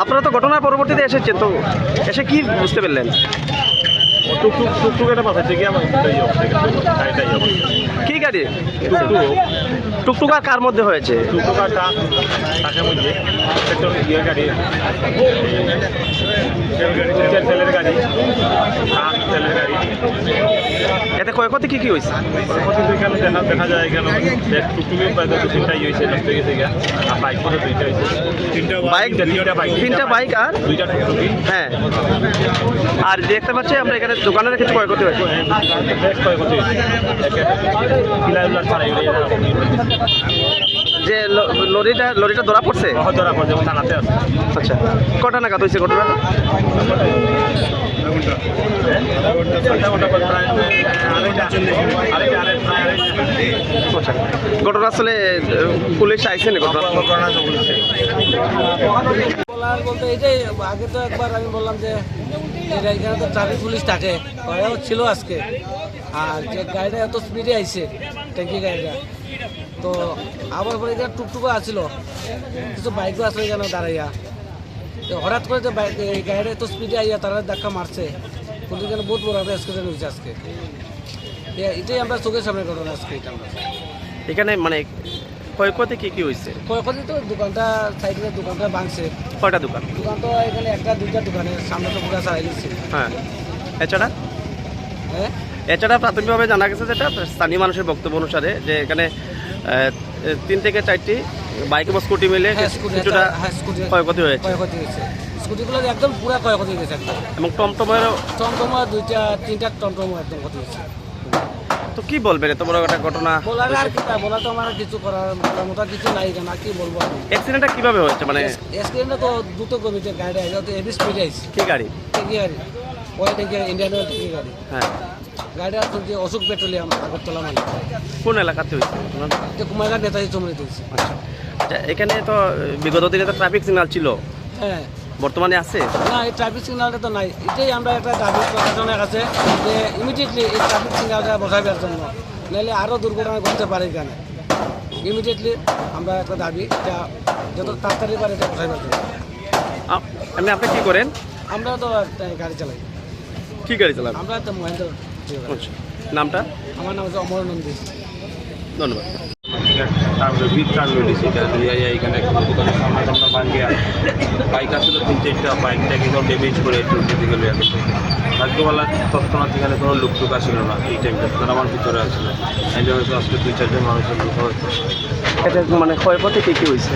আপনারা তো ঘটনার পরবর্তীতে এসেছেন, তো এসে কি বুঝতে পারলেন? টুকটুক এটা পাঠাচ্ছে কি আমার কি গাড়ি? টুকটুক টুকটুক আর কার মধ্যে হয়েছে? টুকটুক আর টাকার মধ্যে একটা ইয়ে গাড়ি, তেলের গাড়ি, তেলের গাড়ি। এতে ক্ষয়ক্ষতি কি হয়েছে? এখানে দেখা যায় এখানে টুকটুকে প্রায় 2-3টা ইয়ে হয়েছে, নষ্ট হয়ে গেছে। আর বাইক করে 2টা হয়েছে, তিনটা বাইক আর 2টা টুকটুকি। হ্যাঁ, আর দেখতে পাচ্ছি আমরা এখানে দোকানের কিছু ক্ষয়ক্ষতি হয়েছে। বেশ ক্ষয়ক্ষতি হয়েছে। যে লরিটা ধরা পড়ছে? ধরা পড়ছে, থানাতে আছে। আচ্ছা, কটা নাগাদ হয়েছে ঘটনাটা? আচ্ছা, ঘটনাস্থলে পুলিশ আইসে না? বলার বলতে এটাই, আগে তো একবার আমি বললাম যে এখানে তো ট্রাফিক পুলিশ থাকে, ওরাও ছিল আজকে। আর যে গাড়িটা এত স্পিডে আইছে, ট্যাঙ্কি গাড়িটা, তো আবার পরে এখানে টুকটুকও আসছিল, কিছু বাইকও আসলে এখানে দাঁড়াইয়া। তো হঠাৎ করে যে এই গাড়িটা এত স্পিডে আইয়া তারা ধাক্কা মারছে, কিন্তু এখানে বহুত বড় একটা অ্যাক্সিডেন্ট হয়েছে আজকে। এটাই আমরা চোখের সামনে ঘটনা আজকে। এটা আমরা এখানে মানে ক্ষয়ক্ষতি কি হয়েছে? ক্ষয়ক্ষতি তো দোকানটা, সাইডে দোকানটা ভাঙছে। কয়টা দোকান? দোকান তো এখানে 1-2টা দোকানের সামনে তো পুরো চালাই দিচ্ছে। হ্যাঁ, এছাড়া হ্যাঁ, এছাড়া প্রাথমিকভাবে জানা গেছে যেটা স্থানীয় মানুষের বক্তব্য অনুসারে যে এখানে 3 থেকে 4টি বাইক এবং স্কুটি মিলে কিছুটা ক্ষয়ক্ষতি হয়েছে। ক্ষয়ক্ষতি হয়েছে, স্কুটিগুলো একদম পুরো ক্ষয়ক্ষতি হয়েছে একদম। এবং টমটমেরও টমটমা 2-3টা টমটমও একদম ক্ষতি হয়েছে। তো কি বলবেন এত বড় একটা ঘটনা? বলার আর কি, বলা তো আমার কিছু করার মতো কিছু নাই, কেন কি বলবো আমি। অ্যাক্সিডেন্টটা কিভাবে হয়েছে? মানে অ্যাক্সিডেন্টটা তো দ্রুত গতিতে গাড়ি আইছে, তো হেভি স্পিডে আইছে। কি গাড়ি? ট্যাঙ্কি গাড়ি, ওই ট্যাঙ্কি ইন্ডিয়ান অয়েল ট্যাঙ্কি গাড়ি। হ্যাঁ, গাড়িটা যে অশোক পেট্রোলিয়াম আগরতলা মানে, কোন এলাকাতে হয়েছে? যে কুমারঘাট নেতাজি চমড়িতে হয়েছে। আচ্ছা, এখানে তো বিগত দিনে তো ট্রাফিক সিগন্যাল ছিল, হ্যাঁ, বর্তমানে আছে না, এই ট্রাফিক সিগন্যালটা তো নাই। এটাই আমরা একটা দাবি প্রশাসনের কাছে যে ইমিডিয়েটলি এই ট্রাফিক সিগন্যালটা বসাইবার জন্য, নাহলে আরও দুর্ঘটনা ঘটতে পারে এখানে। ইমিডিয়েটলি আমরা একটা দাবি, এটা যত তাড়াতাড়ি পারে এটা বসাইবার জন্য। আপনি কি করেন? আমরা তো একটা গাড়ি চালাই। কি গাড়ি চালান? আমরা তো মহেন্দ্র। আচ্ছা, নামটা? আমার নাম হচ্ছে অমর নন্দী। ধন্যবাদ। এখানে দোকানের সামনে সামনে ভাঙ্গিয়া বাইক আসলে 3-4টা বাইকটাকে ড্যামেজ করে দিতে গেলে ভাগ্যবেলা তৎক্ষণাৎ এখানে কোনো লোকটুক আসছিল না এই টাইমটা, তারা আমার ভিতরে আসলে এই জন্য আজকে 2-4জন মানুষের লোক হয়েছে। এটা মানে ক্ষয়ক্ষতি কি হয়েছে?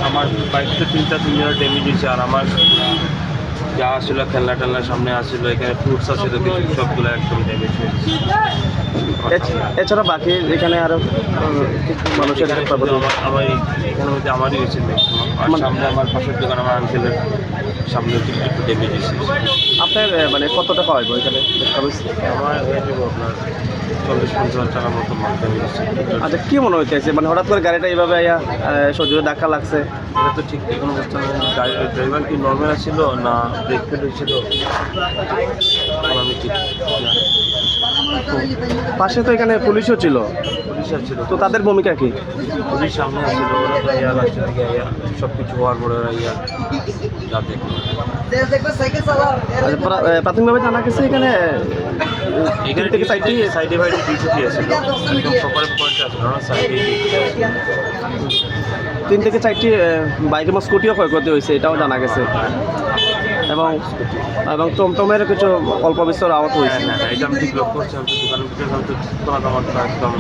আমার বাইকটা 3জনের ড্যামেজ হয়েছে, আর আমার যা আসছিল খেলনা টেলনার সামনে আসছিল, এখানে ফ্রুটস আসছিল কিছু, সবগুলো একদম ড্যামেজ হয়েছে। এছাড়া বাকি এখানে আরো কিছু মানুষের আমার এখানে মধ্যে আমারই হয়েছে ম্যাক্সিমাম। আর সামনে আমার পাশের দোকান, আমার আঙ্কেলের সামনে একটু ড্যামেজ হয়েছে। আপনার মানে কত টাকা হয় এখানে দেখা হয়েছে? আমার হয়ে যাবো আপনার 40-50 টাকার মতো ড্যামেজ হয়েছে। আচ্ছা, কি মনে হইতেছে মানে হঠাৎ করে গাড়িটা এইভাবে সজোরে ধাক্কা লাগছে? এটা তো ঠিক কোনো অবস্থা নেই। ড্রাইভার কি নর্মাল ছিল না ব্রেক ফেল হয়েছিল আমি ঠিক না। পাশে তো এখানে পুলিশও ছিল, পুলিশ আসছিল, তো তাদের ভূমিকা কি? পুলিশ সামনে আসছিল, ওরা তো ইয়া লাস্টের দিকে ইয়া সব কিছু হওয়ার পরে ওরা ইয়া যাতে প্রাথমিকভাবে জানা গেছে এখানে এখানে থেকে সাইডে বাইরে ডিউটি আসছিল, একদম সকালের পয়েন্টে আসছিল না, সাইডে 3 থেকে 4টি বাইক এবং স্কুটিও ক্ষয়ক্ষতি হয়েছে, এটাও জানা গেছে। এবং টমটমের কিছু অল্প বিস্তর আহত হয়েছে। হ্যাঁ, এটা আমি ঠিক লক্ষ্য করছি। আমি তো দোকানের ভিতরে আমি তো কোনো আমার একদম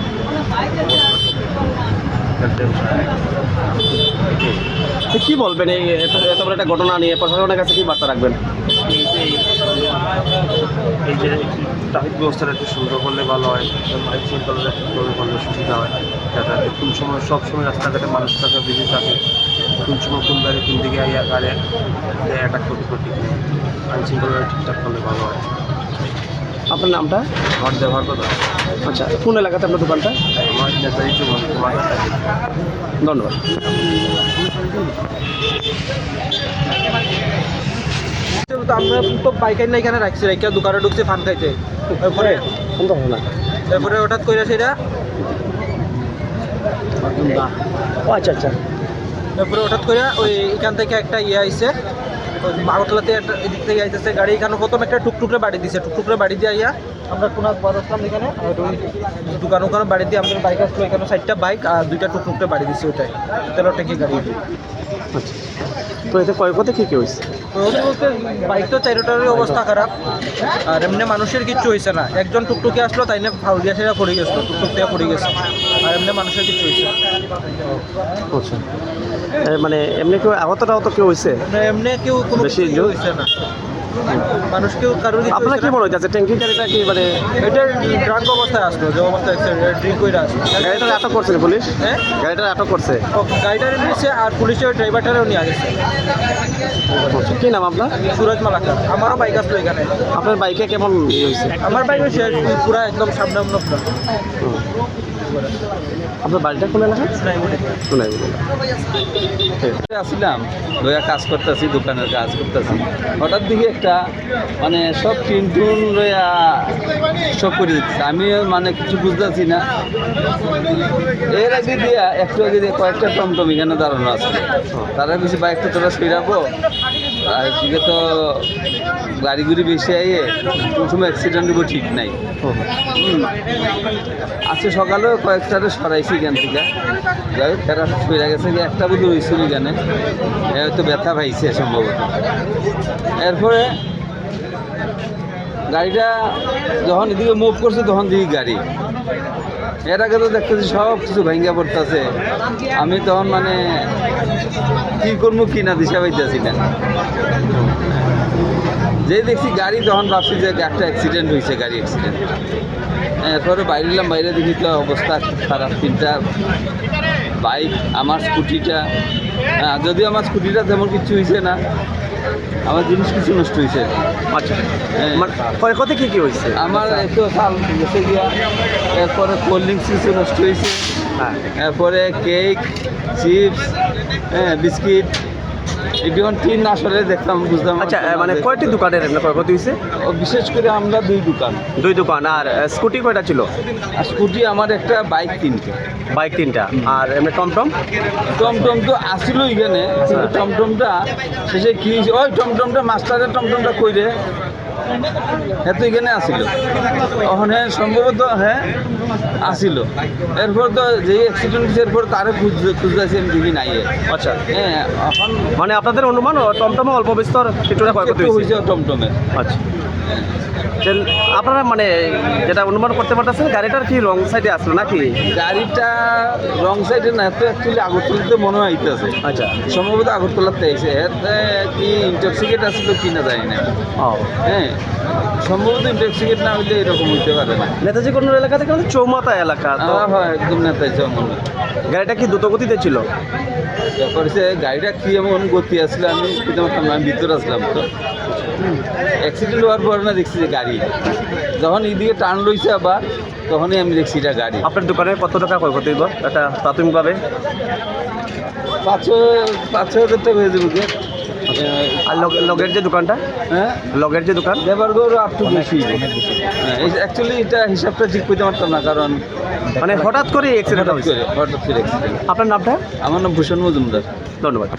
কি বলবেন এই এত বড় একটা ঘটনা নিয়ে প্রশাসনের কাছে কি বার্তা রাখবেন? এই যে ট্রাফিক ব্যবস্থাটা একটু সুন্দর করলে ভালো হয়, আইন শৃঙ্খলা করলে সুবিধা হয়, যাতে কোন সময় সব সময় রাস্তাঘাটে মানুষ থাকে, বেশি থাকে, কোন সময় কোন গাড়ি কোন দিকে গাড়ি অ্যাটাক করতে আইন শৃঙ্খলা ঠিকঠাক করলে ভালো হয়। আপনার নামটা? আমার ব্যবহার কথা। আচ্ছা, কোন এলাকাতে আপনার দোকানটা? আমার নেতাজি তোমার। ধন্যবাদ। আমরা তো বাইক না এখানে রাখছি, রাখা দোকানে ঢুকছে ফান খাইতে, তারপরে কোন ঘটনা? তারপরে হঠাৎ করে সেটা সুন্দর। ও আচ্ছা আচ্ছা। তারপরে হঠাৎ করে ওই এখান থেকে একটা ইয়ে আইছে, আগরতলাতে একটা এদিক থেকে আইতেছে গাড়ি, এখানে প্রথম একটা টুকটুকরে বাড়ি দিছে, টুকটুকরে বাড়ি দিয়ে আইয়া আমরা কোন বড়স্থান এখানে দোকান ওখানে বাড়ি দিয়ে আমাদের বাইক আসলো, এখানে 4টা বাইক আর 2টা টুকটুকরে বাড়ি দিছে, ওটাই তেলের ট্যাঙ্কি গাড়ি। আচ্ছা, তো এতে ক্ষয়ক্ষতি কী কী হয়েছে? বলতে বাইক তো চারোটারই অবস্থা খারাপ, আর এমনি মানুষের কিচ্ছু হয়েছে না। একজন টুকটুকে আসলো, তাই না ফাউলিয়া সেরা পড়ে গেছিলো, টুকটুক থেকে পড়ে গেছে, আর এমনি মানুষের কিচ্ছু হয়েছে না। আচ্ছা, মানে এমনি কেউ আহত কেউ হয়েছে? এমনি কেউ কোনো বেশি কিছু হয়েছে না, মানুষ কেউ কারোর কিছু আপনার কি মনে হচ্ছে ট্যাঙ্কি গাড়িটা কি মানে এটা ড্রাঙ্ক অবস্থায় আসলো, যে অবস্থায় ড্রিঙ্ক করে আসলো। গাড়িটা আটক করছে পুলিশ? হ্যাঁ, গাড়িটা আটক করছে, গাড়িটারে নিয়েছে আর পুলিশের ড্রাইভারটারেও নিয়ে গেছে। কি নাম আপনার? সুরজ মালাকার। আমারও বাইক আসলো এখানে। আপনার বাইকে কেমন হয়েছে? আমার বাইক হয়েছে পুরা একদম সামনে আপনার বাড়িটা কোন এলাকা? শোনাই আসছিলাম লইয়া কাজ করতেছি, দোকানের কাজ করতেছি, হঠাৎ দিকে একটা মানে সব টিন টুন লইয়া সব করে দিচ্ছে, আমি মানে কিছু বুঝতেছি না। এর আগে দিয়া একটু আগে দিয়ে কয়েকটা টমটম এখানে দাঁড়ানো আছে, তারা বেশি বাইকটা তোরা ফিরাবো, আর এদিকে তো গাড়ি গুড়ি বেশি আইয়ে কোন সময় অ্যাক্সিডেন্ট হবো ঠিক নাই। আজকে সকালেও কয়েকটারে সরাইছি এখান থেকে, যাই হোক তারা ফিরে গেছে, একটা বুধ হয়েছিল এখানে, হয়তো ব্যথা পাইছে সম্ভবত। এরপরে গাড়িটা যখন এদিকে মুভ করছে তখন দিকে গাড়ি, এর আগে তো দেখতেছি সব কিছু ভেঙে পড়তেছে, আমি তখন মানে কী করবো কি না দিশা পাইতেছি না। যে দেখছি গাড়ি তখন ভাবছি যে একটা অ্যাক্সিডেন্ট হয়েছে, গাড়ি অ্যাক্সিডেন্ট। এরপরে বাইরে এলাম, বাইরে দেখি তো অবস্থা খুব খারাপ, 3টা বাইক, আমার স্কুটিটা, যদিও আমার স্কুটিটা তেমন কিছু হয়েছে না, আমার জিনিস কিছু নষ্ট হয়েছে। আচ্ছা, ক্ষয়ক্ষতি কী কী হয়েছে? আমার একটু চাল গেছে গিয়া, এরপরে কোল্ড ড্রিঙ্কস কিছু নষ্ট হয়েছে, এরপরে কেক, চিপস, বিস্কিট, এগুলো টিন আসলে দেখতাম বুঝতাম। আচ্ছা, মানে কয়টি দোকানের ক্ষয়ক্ষতি হয়েছে? বিশেষ করে আমরা 2 দোকান। 2 দোকান। আর স্কুটি কয়টা ছিল? আর স্কুটি আমার একটা, বাইক 3টে। বাইক 3টা। আর এমনি টমটম? টমটম তো আসছিল এখানে, কিন্তু টমটমটা শেষে কি হয়েছে, ওই টমটমটা মাস্টারের টমটমটা কইরে হ্যাঁ তো এখানে আসিল, ওখানে সম্ভবত হ্যাঁ আসিল। এরপর তো যেই অ্যাক্সিডেন্ট হয়েছে এরপর তারে খুঁজতেছি, আমি দেখি নাই। আচ্ছা, হ্যাঁ, এখন মানে আপনাদের অনুমান টমটমে অল্প বিস্তর কিছুটা ক্ষয়ক্ষতি হয়েছে? টমটমের। আচ্ছা, আপনারা মানে যেটা অনুমান করতে পারতেছেন গাড়িটার কি রং সাইডে আসলো নাকি? গাড়িটা রং সাইডে না, তো অ্যাকচুয়ালি আগরতলাতে মনে হইতেছে। আচ্ছা, সম্ভবত আগরতলাতে আইছে, কি ইন্টক্সিকেট আসছিল কি না জানি না। ও হ্যাঁ, সম্ভবত ইন্টক্সিকেট না হইলে এরকম হইতে পারে না। নেতাজি কোন এলাকা থেকে? চৌমাথা এলাকা তো। হ্যাঁ, একদম নেতাই মনে। গাড়িটা কি দ্রুত গতিতে ছিল? তারপরে সে গাড়িটা কি এমন গতি আসলে আমি আমি ভিতরে আসলাম, তো অ্যাক্সিডেন্ট হওয়ার পর না দেখছি যে গাড়ি যখন এইদিকে টার্ন লইছে আবার, তখনই আমি দেখছি এটা গাড়ি। আপনার দোকানে কত টাকা ক্ষয়ক্ষতি হইব এটা প্রাথমিকভাবে? 5-6 হাজার টাকা হয়ে যাবে কি। আর লগের যে দোকানটা, হ্যাঁ, লগের যে দোকান, লেবার গরু আপ টু বেশি। অ্যাকচুয়ালি এটা হিসাবটা ঠিক করতে পারতাম না, কারণ মানে হঠাৎ করে অ্যাক্সিডেন্ট হয়েছে। হঠাৎ করে অ্যাক্সিডেন্ট। আপনার নামটা? আমার নাম ভূষণ মজুমদার। ধন্যবাদ।